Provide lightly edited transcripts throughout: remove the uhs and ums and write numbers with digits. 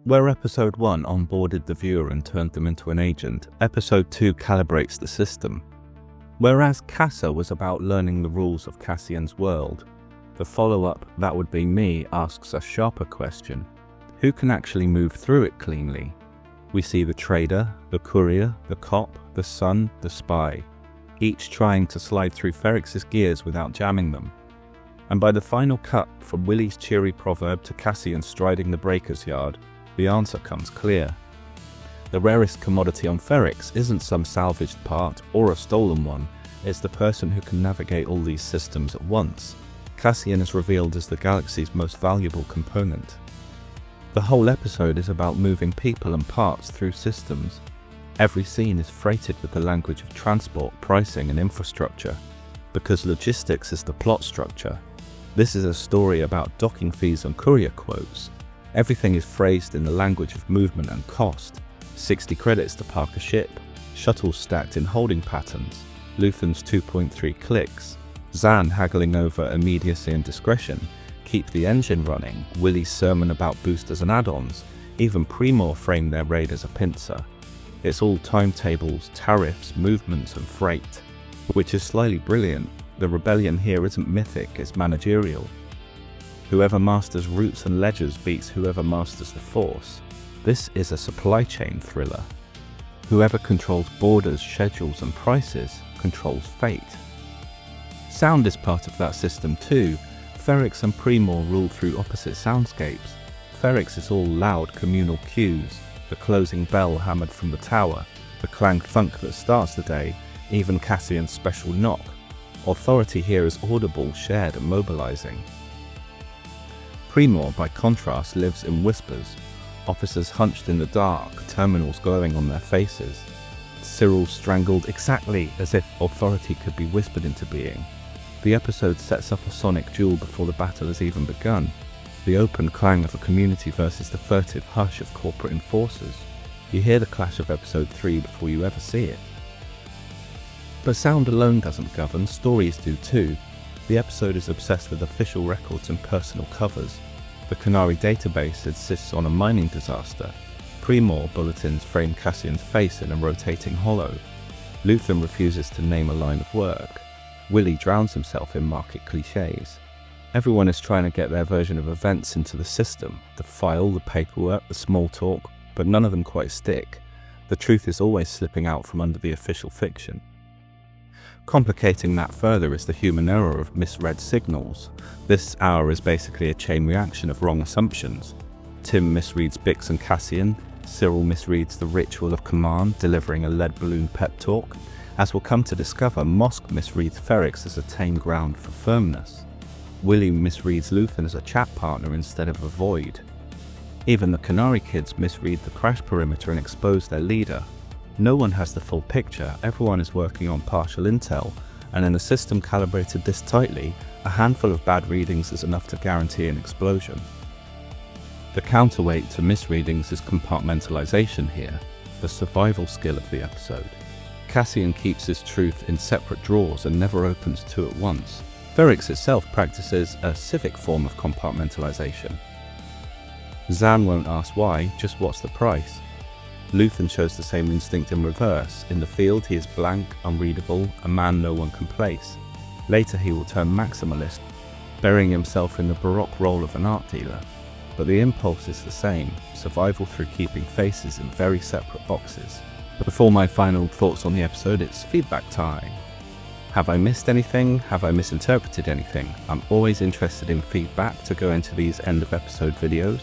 Where Episode 1 onboarded the viewer and turned them into an agent, Episode 2 calibrates the system. Whereas Cassa was about learning the rules of Cassian's world, the follow-up That Would Be Me asks a sharper question. Who can actually move through it cleanly? We see the trader, the courier, the cop, the son, the spy, each trying to slide through Ferrix's gears without jamming them. And by the final cut, from Willie's cheery proverb to Cassian striding the breaker's yard, the answer comes clear. The rarest commodity on Ferrix isn't some salvaged part or a stolen one, it's the person who can navigate all these systems at once. Cassian is revealed as the galaxy's most valuable component. The whole episode is about moving people and parts through systems. Every scene is freighted with the language of transport, pricing and infrastructure, because logistics is the plot structure. This is a story about docking fees and courier quotes. Everything is phrased in the language of movement and cost. 60 credits to park a ship, shuttles stacked in holding patterns, Luthen's 2.3 clicks, Zan haggling over immediacy and discretion, keep the engine running, Willie's sermon about boosters and add-ons, even Pre Mor framed their raid as a pincer. It's all timetables, tariffs, movements and freight. Which is slightly brilliant. The rebellion here isn't mythic, it's managerial. Whoever masters routes and ledgers beats whoever masters the force. This is a supply chain thriller. Whoever controls borders, schedules and prices controls fate. Sound is part of that system too. Ferrix and Pre Mor rule through opposite soundscapes. Ferrix is all loud communal cues, the closing bell hammered from the tower, the clang thunk that starts the day, even Cassian's special knock. Authority here is audible, shared and mobilizing. Pre Mor, by contrast, lives in whispers. Officers hunched in the dark, terminals glowing on their faces. Cyril strangled exactly as if authority could be whispered into being. The episode sets up a sonic duel before the battle has even begun. The open clang of a community versus the furtive hush of corporate enforcers. You hear the clash of Episode 3 before you ever see it. But sound alone doesn't govern, stories do too. The episode is obsessed with official records and personal covers. The Canary database insists on a mining disaster. Pre Mor bulletins frame Cassian's face in a rotating hollow. Luthen refuses to name a line of work. Willie drowns himself in market cliches. Everyone is trying to get their version of events into the system, the file, the paperwork, the small talk, but none of them quite stick. The truth is always slipping out from under the official fiction. Complicating that further is the human error of misread signals. This hour is basically a chain reaction of wrong assumptions. Tim misreads Bix and Cassian, Cyril misreads the ritual of command, delivering a lead balloon pep talk. As we'll come to discover, Mosk misreads Ferrix as a tame ground for firmness. Willie misreads Luthen as a chat partner instead of a void. Even the Canary kids misread the crash perimeter and expose their leader. No one has the full picture, everyone is working on partial intel, and in a system calibrated this tightly, a handful of bad readings is enough to guarantee an explosion. The counterweight to misreadings is compartmentalization here, the survival skill of the episode. Cassian keeps his truth in separate drawers and never opens two at once. Ferrix itself practices a civic form of compartmentalization. Zan won't ask why, just what's the price. Luthen shows the same instinct in reverse. In the field he is blank, unreadable, a man no one can place. Later he will turn maximalist, burying himself in the baroque role of an art dealer. But the impulse is the same, survival through keeping faces in very separate boxes. Before my final thoughts on the episode, it's feedback time. Have I missed anything? Have I misinterpreted anything? I'm always interested in feedback to go into these end of episode videos.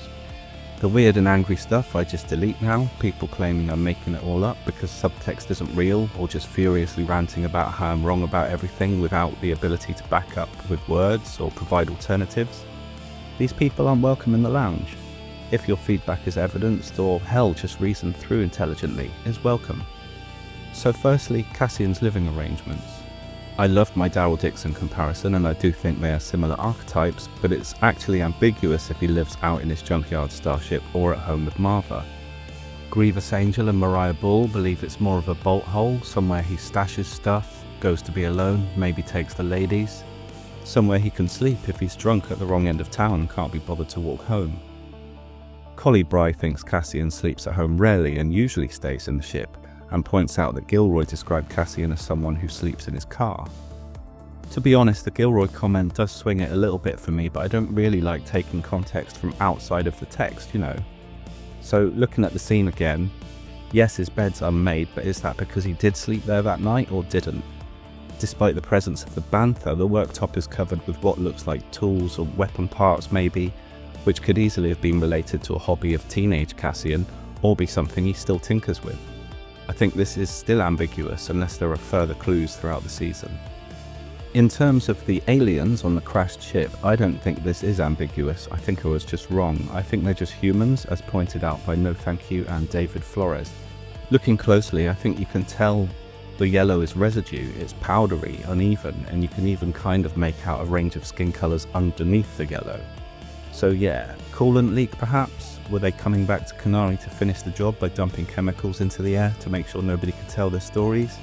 The weird and angry stuff I just delete now, people claiming I'm making it all up because subtext isn't real, or just furiously ranting about how I'm wrong about everything without the ability to back up with words or provide alternatives. These people aren't welcome in the lounge. If your feedback is evidenced, or hell, just reasoned through intelligently, is welcome. So firstly, Cassian's living arrangements. I loved my Daryl Dixon comparison, and I do think they are similar archetypes, but it's actually ambiguous if he lives out in his junkyard starship or at home with Marva. Grievous Angel and Mariah Bull believe it's more of a bolt hole, somewhere he stashes stuff, goes to be alone, maybe takes the ladies. Somewhere he can sleep if he's drunk at the wrong end of town and can't be bothered to walk home. Colley thinks Cassian sleeps at home rarely and usually stays in the ship, and points out that Gilroy described Cassian as someone who sleeps in his car. To be honest, the Gilroy comment does swing it a little bit for me, but I don't really like taking context from outside of the text, you know. So looking at the scene again, yes, his bed's unmade, but is that because he did sleep there that night or didn't? Despite the presence of the bantha, the worktop is covered with what looks like tools or weapon parts maybe, which could easily have been related to a hobby of teenage Cassian, or be something he still tinkers with. I think this is still ambiguous unless there are further clues throughout the season. In terms of the aliens on the crashed ship, I don't think this is ambiguous. I think I was just wrong. I think they're just humans, as pointed out by No Thank You and David Flores. Looking closely, I think you can tell the yellow is residue. It's powdery, uneven, and you can even kind of make out a range of skin colours underneath the yellow. So yeah, coolant leak perhaps? Were they coming back to Canary to finish the job by dumping chemicals into the air to make sure nobody could tell their stories?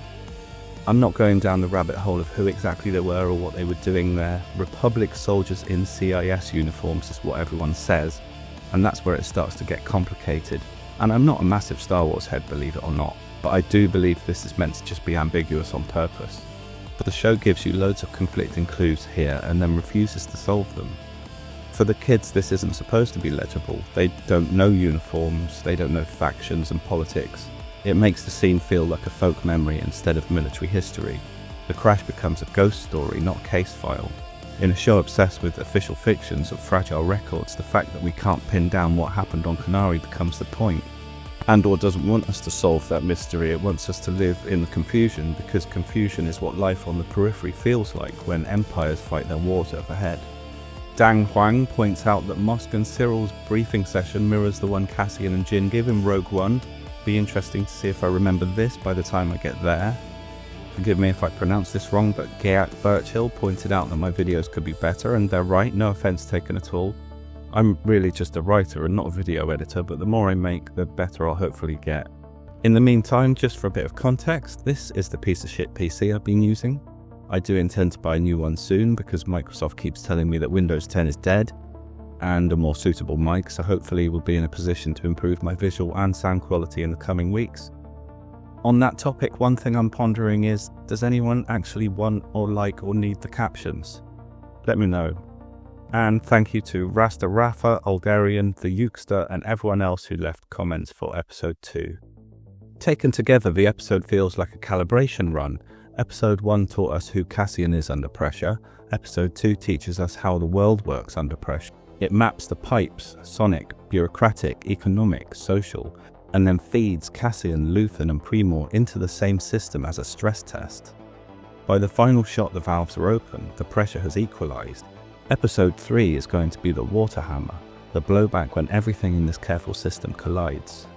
I'm not going down the rabbit hole of who exactly they were or what they were doing there. Republic soldiers in CIS uniforms is what everyone says, and that's where it starts to get complicated. And I'm not a massive Star Wars head, believe it or not, but I do believe this is meant to just be ambiguous on purpose. But the show gives you loads of conflicting clues here and then refuses to solve them. For the kids, this isn't supposed to be legible. They don't know uniforms, they don't know factions and politics. It makes the scene feel like a folk memory instead of military history. The crash becomes a ghost story, not a case file. In a show obsessed with official fictions of fragile records, the fact that we can't pin down what happened on Canary becomes the point. Andor doesn't want us to solve that mystery, it wants us to live in the confusion, because confusion is what life on the periphery feels like when empires fight their wars overhead. Dang Huang points out that Mosk and Cyril's briefing session mirrors the one Cassian and Jin give in Rogue One. Be interesting to see if I remember this by the time I get there. Forgive me if I pronounce this wrong, but Geat Birchill pointed out that my videos could be better, and they're right, no offense taken at all. I'm really just a writer and not a video editor, but the more I make, the better I'll hopefully get. In the meantime, just for a bit of context, this is the piece of shit PC I've been using. I do intend to buy a new one soon because Microsoft keeps telling me that Windows 10 is dead, and a more suitable mic, so hopefully we'll be in a position to improve my visual and sound quality in the coming weeks. On that topic, one thing I'm pondering is, does anyone actually want or like or need the captions? Let me know. And thank you to Rasta Rafa, Olgarian, the Ukester, and everyone else who left comments for episode 2. Taken together, the episode feels like a calibration run. Episode 1 taught us who Cassian is under pressure. Episode 2 teaches us how the world works under pressure. It maps the pipes, sonic, bureaucratic, economic, social, and then feeds Cassian, Luthen, and Pre Mor into the same system as a stress test. By the final shot, the valves are open, the pressure has equalized. Episode 3 is going to be the water hammer, the blowback when everything in this careful system collides.